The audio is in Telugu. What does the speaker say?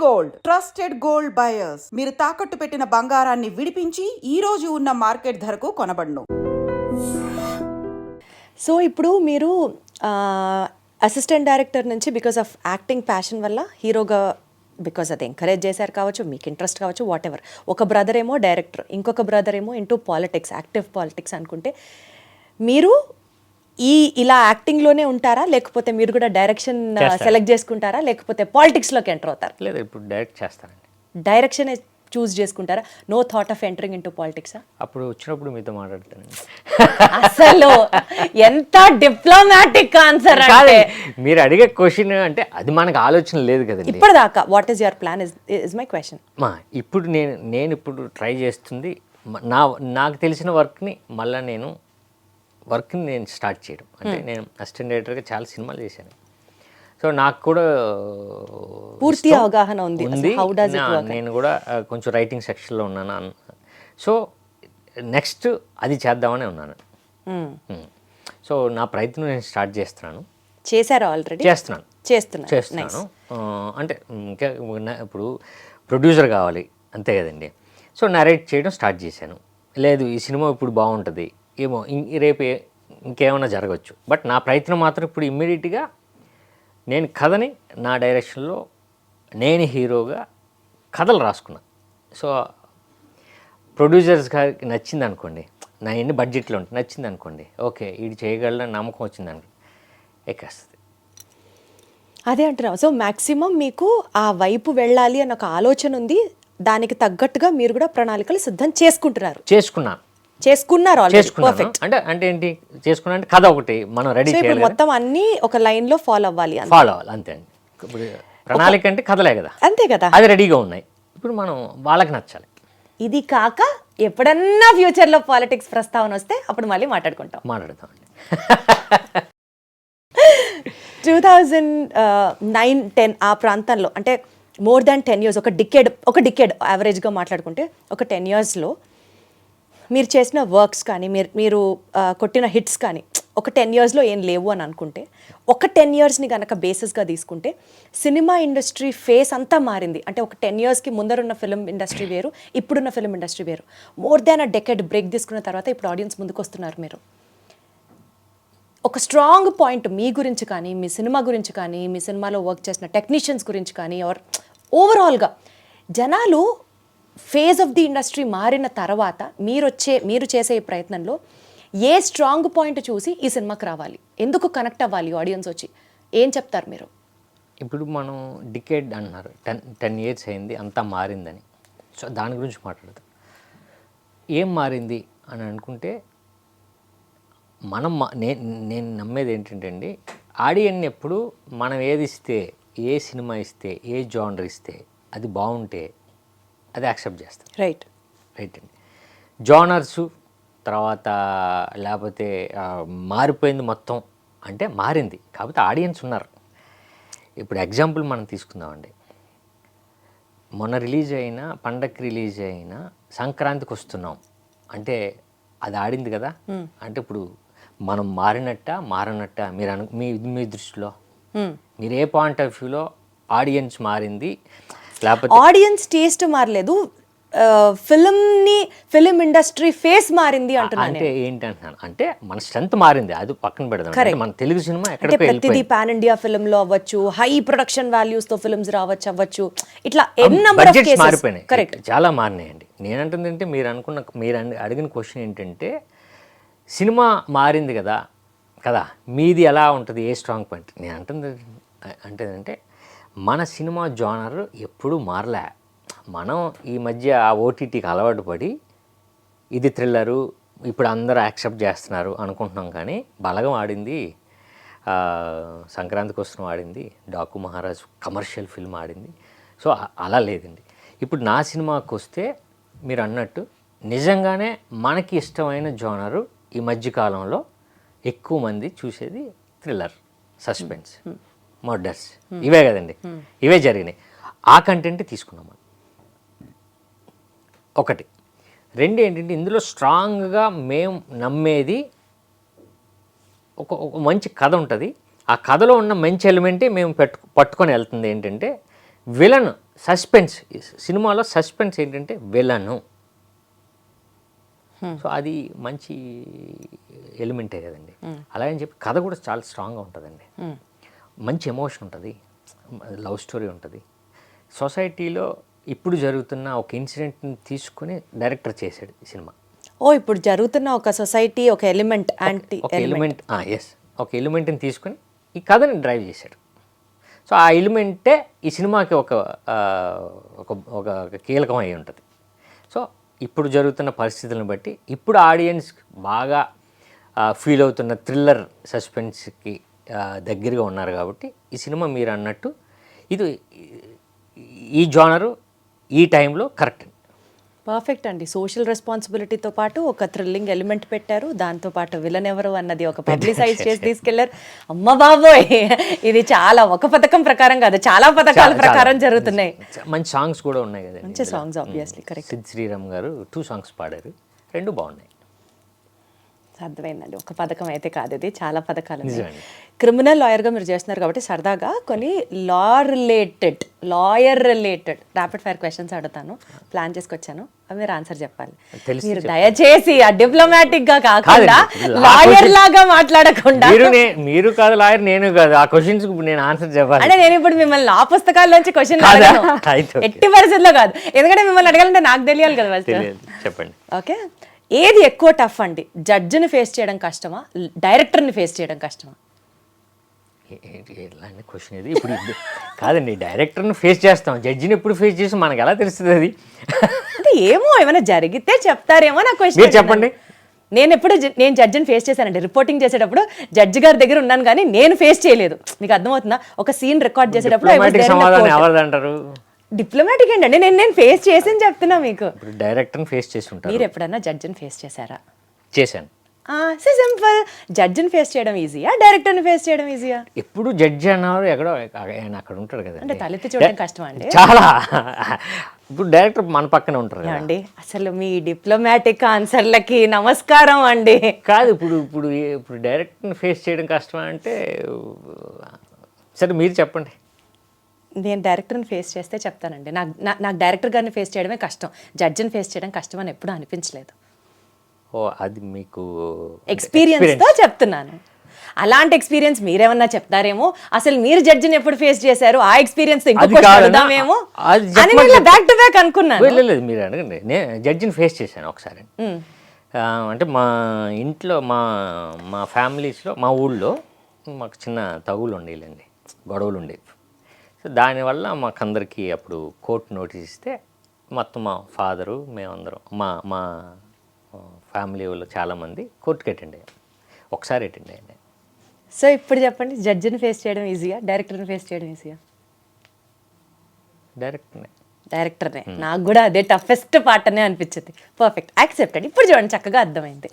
Gold trusted gold buyers. మీరు తాకట్టు పెట్టిన బంగారాన్ని విడిపించి ఈ రోజు ఉన్న మార్కెట్ ధరకు కొనబడును. సో ఇప్పుడు మీరు అసిస్టెంట్ డైరెక్టర్ నుంచి బికాస్ ఆఫ్ యాక్టింగ్ ప్యాషన్ వల్ల హీరోగా బికాస్ అది ఎంకరేజ్ చేశారు కావచ్చు, మీకు ఇంట్రెస్ట్ కావచ్చు, వాట్ ఎవర్. ఒక బ్రదర్ ఏమో డైరెక్టర్, ఇంకొక బ్రదర్ ఏమో ఇంటూ పాలిటిక్స్, యాక్టివ్ పాలిటిక్స్ అనుకుంటే మీరు ఇలా యాక్టింగ్లోనే ఉంటారా, లేకపోతే మీరు కూడా డైరెక్షన్ సెలెక్ట్ చేసుకుంటారా, లేకపోతే పాలిటిక్స్లోకి ఎంటర్ అవుతారా? లేదు, ఇప్పుడు డైరెక్ట్ చేస్తానండి. డైరెక్షనే చూస్ చేసుకుంటారా? No thought of entering into politics? అప్పుడు వచ్చినప్పుడు మీతో మాట్లాడతానండి. అసలు ఎంత డిప్లొమాటిక్ ఆన్సర్ అంటే. మీరు అడిగే క్వశ్చన్ అంటే అది మనకు ఆలోచన లేదు కదండి ఇప్పటిదాకా. What is your plan is my question. ఇప్పుడు నేను ఇప్పుడు ట్రై చేస్తుంది నాకు తెలిసిన వర్క్ని మళ్ళీ వర్క్ని నేను స్టార్ట్ చేయడం. అంటే నేను అసిస్టెంట్ డైరెక్టర్గా చాలా సినిమాలు చేశాను. సో నాకు కూడా పూర్తి అవగాహన ఉంది. నేను కూడా కొంచెం రైటింగ్ సెక్షన్లో ఉన్నాను. సో నెక్స్ట్ అది చేద్దామని ఉన్నాను. సో నా ప్రయత్నం నేను స్టార్ట్ చేస్తున్నాను. చేశారా ఆల్రెడీ? చేస్తున్నాను. అంటే ఇంకా ఇప్పుడు ప్రొడ్యూసర్ కావాలి అంతే కదండి. సో నరేట్ చేయడం స్టార్ట్ చేశాను. లేదు ఈ సినిమా ఇప్పుడు బాగుంటుంది ఏమో, రేపు ఇంకేమైనా జరగవచ్చు. బట్ నా ప్రయత్నం మాత్రం ఇప్పుడు ఇమ్మీడియట్గా నేను కథని నా డైరెక్షన్లో నేను హీరోగా కథలు రాసుకున్నా. సో ప్రొడ్యూసర్స్ గారికి నచ్చింది అనుకోండి, నా ఎన్ని బడ్జెట్లో ఉంటే నచ్చింది అనుకోండి, ఓకే ఇది చేయగలదని నమ్మకం వచ్చింది అనుకోండి, ఎక్కేస్తుంది. అదే అంటున్నాం. సో మ్యాక్సిమం మీకు ఆ వైపు వెళ్ళాలి అన్న ఒక ఆలోచన ఉంది. దానికి తగ్గట్టుగా మీరు కూడా ప్రణాళికలు సిద్ధం చేసుకున్నారు అంటే ఏంటి చేసుకున్నా అంటే కథ ఒకటి మనం రెడీ చేయాలి, మొత్తం అన్ని ఒక లైన్ లో ఫాలో అవ్వాలి అంతే అండి. ఇప్పుడు ప్రణాళిక అంటే కథలే కదా, అంతే కదా, అది రెడీగా ఉన్నాయి. ఇప్పుడు మనం వాళ్ళకి నచ్చాలి. ఇది కాక ఎప్పుడన్నా ఫ్యూచర్ లో పాలిటిక్స్ ప్రస్తావన వస్తే అప్పుడు మళ్ళీ మాట్లాడతామండి. 2009-10 ఆ ప్రాంతంలో, అంటే మోర్ దాన్ 10 years, ఒక డికేడ్ యావరేజ్గా మాట్లాడుకుంటే ఒక 10 yearsలో మీరు చేసిన వర్క్స్ కానీ మీరు కొట్టిన హిట్స్ కానీ ఒక 10 yearsలో ఏం లేవు అని అనుకుంటే, ఒక 10 yearsని కనుక బేసిస్గా తీసుకుంటే సినిమా ఇండస్ట్రీ ఫేస్ అంతా మారింది. అంటే ఒక 10 yearsకి ముందరున్న ఫిల్మ్ ఇండస్ట్రీ వేరు, ఇప్పుడున్న ఫిల్మ్ ఇండస్ట్రీ వేరు. మోర్ దాన్ అ డెకేడ్ బ్రేక్ తీసుకున్న తర్వాత ఇప్పుడు ఆడియన్స్ ముందుకు వస్తున్నారు. మీరు ఒక స్ట్రాంగ్ పాయింట్ మీ గురించి కానీ, మీ సినిమా గురించి కానీ, మీ సినిమాలో వర్క్ చేసిన టెక్నీషియన్స్ గురించి కానీ, ఓవరాల్గా జనాలు ఫేజ్ ఆఫ్ ది ఇండస్ట్రీ మారిన తర్వాత మీరు చేసే ఈ ప్రయత్నంలో ఏ స్ట్రాంగ్ పాయింట్ చూసి ఈ సినిమాకి రావాలి, ఎందుకు కనెక్ట్ అవ్వాలి ఆడియన్స్ వచ్చి, ఏం చెప్తారు మీరు? ఇప్పుడు మనం డికేడ్ అన్నారు, 10 years అయింది, అంతా మారిందని. సో దాని గురించి మాట్లాడతాం. ఏం మారింది అని అనుకుంటే నేను నమ్మేది ఏంటంటే అండి, ఆడియన్ని ఎప్పుడు మనం ఏది ఇస్తే, ఏ సినిమా ఇస్తే, ఏ జానర్ ఇస్తే అది బాగుంటే అది యాక్సెప్ట్ చేస్తాం. రైట్ అండి. జానర్సు తర్వాత లేకపోతే మారిపోయింది మొత్తం అంటే మారింది, కాకపోతే ఆడియన్స్ ఉన్నారు. ఇప్పుడు ఎగ్జాంపుల్ మనం తీసుకుందామండి. మొన్న రిలీజ్ అయిన పండగకి రిలీజ్ అయిన సంక్రాంతికి వస్తున్నాం అంటే అది ఆడింది కదా. అంటే ఇప్పుడు మనం మారనట్ట మీ దృష్టిలో మీరు ఏ పాయింట్ ఆఫ్ వ్యూలో ఆడియన్స్ మారింది, లేకపోతే ఆడియన్స్ టేస్ట్ మారలేదు, ఫిలిం ఇండస్ట్రీ ఫేస్ మారింది అంటున్నాను. అంటే ఏంటి అంటున్నాను అంటే మన స్ట్రెంత్ మారింది, అది పక్కన పెడదాం. మన తెలుగు సినిమా ఎక్కడ ప్రతిదీ పాన్ ఇండియా ఫిల్మ్ లో అవ్వచ్చు, హై ప్రొడక్షన్ వాల్యూస్ తో ఫిల్మ్స్ అవ్వచ్చు, ఇట్లా బడ్జెట్స్ మారిపోయినాయి. కరెక్ట్, చాలా మారినాయండి. నేనంటుంది అంటే మీరు అడిగిన క్వశ్చన్ ఏంటంటే సినిమా మారింది కదా మీది ఎలా ఉంటుంది, ఏ స్ట్రాంగ్ పాయింట్. నేను అంటే మన సినిమా జానర్ ఎప్పుడూ మారలే. మనం ఈ మధ్య ఆ ఓటీటీకి అలవాటు పడి ఇది థ్రిల్లరు ఇప్పుడు అందరూ యాక్సెప్ట్ చేస్తున్నారు అనుకుంటున్నాం. కానీ బలగం ఆడింది, సంక్రాంతికి వస్తున్న ఆడింది, డాకు మహారాజ్ కమర్షియల్ ఫిల్మ్ ఆడింది. సో అలా లేదండి. ఇప్పుడు నా సినిమాకి వస్తే మీరు అన్నట్టు నిజంగానే మనకి ఇష్టమైన జానరు ఈ మధ్యకాలంలో ఎక్కువ మంది చూసేది థ్రిల్లర్, సస్పెన్స్, మర్డర్స్, ఇవే కదండి. ఇవే జరిగినాయి. ఆ కంటెంట్ తీసుకున్నాం మనం. ఒకటి. రెండు ఏంటంటే ఇందులో స్ట్రాంగ్గా మేము నమ్మేది ఒక మంచి కథ ఉంటుంది. ఆ కథలో ఉన్న మంచి ఎలిమెంటే మేము పట్టుకొని వెళ్తుంది. ఏంటంటే విలన్ సస్పెన్స్, సినిమాలో సస్పెన్స్ ఏంటంటే విలను. సో అది మంచి ఎలిమెంటే కదండి. అలాగని చెప్పి కథ కూడా చాలా స్ట్రాంగ్గా ఉంటుందండి. మంచి ఎమోషన్ ఉంటుంది, లవ్ స్టోరీ ఉంటుంది. సొసైటీలో ఇప్పుడు జరుగుతున్న ఒక ఇన్సిడెంట్ని తీసుకుని డైరెక్టర్ చేశాడు ఈ సినిమా. ఓ ఇప్పుడు జరుగుతున్న ఒక సొసైటీ ఒక ఎలిమెంట్ యాంటీ ఒక ఎలిమెంట్, ఎస్, ఒక ఎలిమెంట్ని తీసుకుని ఈ కథని డ్రైవ్ చేశాడు. సో ఆ ఎలిమెంటే ఈ సినిమాకి ఒక ఒక కీలకం అయి ఉంటుంది. సో ఇప్పుడు జరుగుతున్న పరిస్థితులను బట్టి ఇప్పుడు ఆడియన్స్ బాగా ఫీల్ అవుతున్న థ్రిల్లర్ సస్పెన్స్కి దగ్గరగా ఉన్నారు కాబట్టి ఈ సినిమా మీరు అన్నట్టు ఇది ఈ జానరు ఈ టైంలో కరెక్ట్. పర్ఫెక్ట్ అండి. సోషల్ రెస్పాన్సిబిలిటీతో పాటు ఒక థ్రిల్లింగ్ ఎలిమెంట్ పెట్టారు, దాంతోపాటు విలన్ ఎవరు అన్నది ఒక పబ్లిసైజ్ చేసి తీసుకెళ్లారు. అమ్మ బాబోయ్, ఇది చాలా ఒక పథకం ప్రకారం కాదు, చాలా పథకాల ప్రకారం జరుగుతున్నాయి. మంచి సాంగ్స్ కూడా ఉన్నాయి కదండి. మంచి songs obviously correct. Sid Sriram గారు 2 సాంగ్స్ పాడారు, 2 బాగున్నాయి. అర్థమైందండి, ఒక పథకం అయితే కాదు, ఇది చాలా పథకాలు. నిజమండి. క్రిమినల్ లాయర్గా మీరు చేస్తున్నారు కాబట్టి సరదాగా కొన్ని lawyer related rapid fire questions అడుగుతాను, ప్లాన్ చేసుకొచ్చాను, అవి మీరు ఆన్సర్ చెప్పాలి. మీరు దయచేసి ఆ డిప్లొమాటిక్ గా కాకుండా లాయర్ లాగా మాట్లాడకుండా. మీరు కాదు లాయర్, నేను కాదు, ఆ క్వశ్చన్స్ నేను ఆన్సర్ చెప్పాలి. అంటే నేను ఇప్పుడు మిమ్మల్ని ఆ పుస్తకాల్లోంచి క్వశ్చన్ ఎట్టి పరిస్థితుల్లో కాదు, ఎందుకంటే మిమ్మల్ని అడగాలంటే నాకు తెలియాలి కదా ఫస్ట్. చెప్పండి. ఓకే, ఏది ఎక్కువ టఫ్ అండి, జడ్జిని ఫేస్ చేయడం కష్టమా, డైరెక్టర్ని ఫేస్ చేయడం కష్టమా? ఎలాంటి క్వశ్చన్ ఇది? ఇప్పుడు కాదండి, డైరెక్టర్ని ఫేస్ చేస్తాం, జడ్జిని ఎప్పుడు ఫేస్ చేసి మనకు ఎలా తెలుస్తుంది అది? అంటే ఏమో ఏమైనా జరిగితే చెప్తారేమో నా క్వశ్చన్. చెప్పండి. నేను జడ్జిని ఫేస్ చేశానండి, రిపోర్టింగ్ చేసేటప్పుడు జడ్జి గారి దగ్గర ఉన్నాను కానీ నేను ఫేస్ చేయలేదు. మీకు అర్థమవుతుందా? ఒక సీన్ రికార్డ్ చేసేటప్పుడు సమాధానం ఎవరిదంటారు? డిప్లొమాటిక్ ఏంటండి, నేను ఫేస్ చేసి చెప్తున్నా మీకు. డైరెక్టర్ని ఫేస్ చేసి ఉంటారు. మీరు ఎప్పుడన్నా జడ్జిని ఫేస్ చేశారా? చేశాను. సింపుల్. జడ్జిని ఫేస్ చేయడం ఈజీయా, డైరెక్టర్ని ఫేస్ చేయడం ఈజీయా? ఎప్పుడు జడ్జి అన్నారు ఎక్కడో ఆయన అక్కడ ఉంటాడు కదా. అంటే తలెత్తి చూడడం కష్టం అండి చాలా. ఇప్పుడు డైరెక్టర్ మన పక్కన ఉంటారు అండి. అసలు మీ డిప్లొమాటిక్ ఆన్సర్లకి నమస్కారం అండి. కాదు, ఇప్పుడు డైరెక్టర్ని ఫేస్ చేయడం కష్టమా అంటే, సరే మీరు చెప్పండి. నేను డైరెక్టర్ని ఫేస్ చేస్తే చెప్తానండి. నాకు డైరెక్టర్ గారిని ఫేస్ చేయడమే కష్టం, జడ్జిని ఫేస్ చేయడం కష్టం అని ఎప్పుడూ అనిపించలేదు. ఓ, అది మీకు ఎక్స్పీరియన్స్తో చెప్తున్నాను. అలాంటి ఎక్స్పీరియన్స్ మీరేమన్నా చెప్తారేమో, అసలు మీరు జడ్జిని ఎప్పుడు ఫేస్ చేశారు, ఆ ఎక్స్పీరియన్స్ అడుగుదామేమో అని బ్యాక్ టు బ్యాక్ అనుకున్నాను. లేదు, మీరు అడగండి. నేను జడ్జిని ఫేస్ చేశాను ఒకసారి. అంటే మా ఇంట్లో మా ఫ్యామిలీస్లో మా ఊళ్ళో మాకు చిన్న తగులు ఉండేలండి, గొడవలు ఉండేవి. సో దానివల్ల మాకందరికీ అప్పుడు కోర్టు నోటీస్ ఇస్తే మొత్తం మా ఫాదరు మేమందరం మా ఫ్యామిలీ వాళ్ళు చాలామంది కోర్టుకి అటెండ్ అయ్యాం. ఒకసారి అటెండ్ అయ్యాను. సో ఇప్పుడు చెప్పండి, జడ్జిని ఫేస్ చేయడం ఈజీయా, డైరెక్టర్ని ఫేస్ చేయడం ఈజీయా? డైరెక్టర్నే. నాకు కూడా అదే టఫెస్ట్ పార్ట్ అనే అనిపించింది. Perfect, accepted. ఇప్పుడు చూడండి, చక్కగా అర్థమైంది.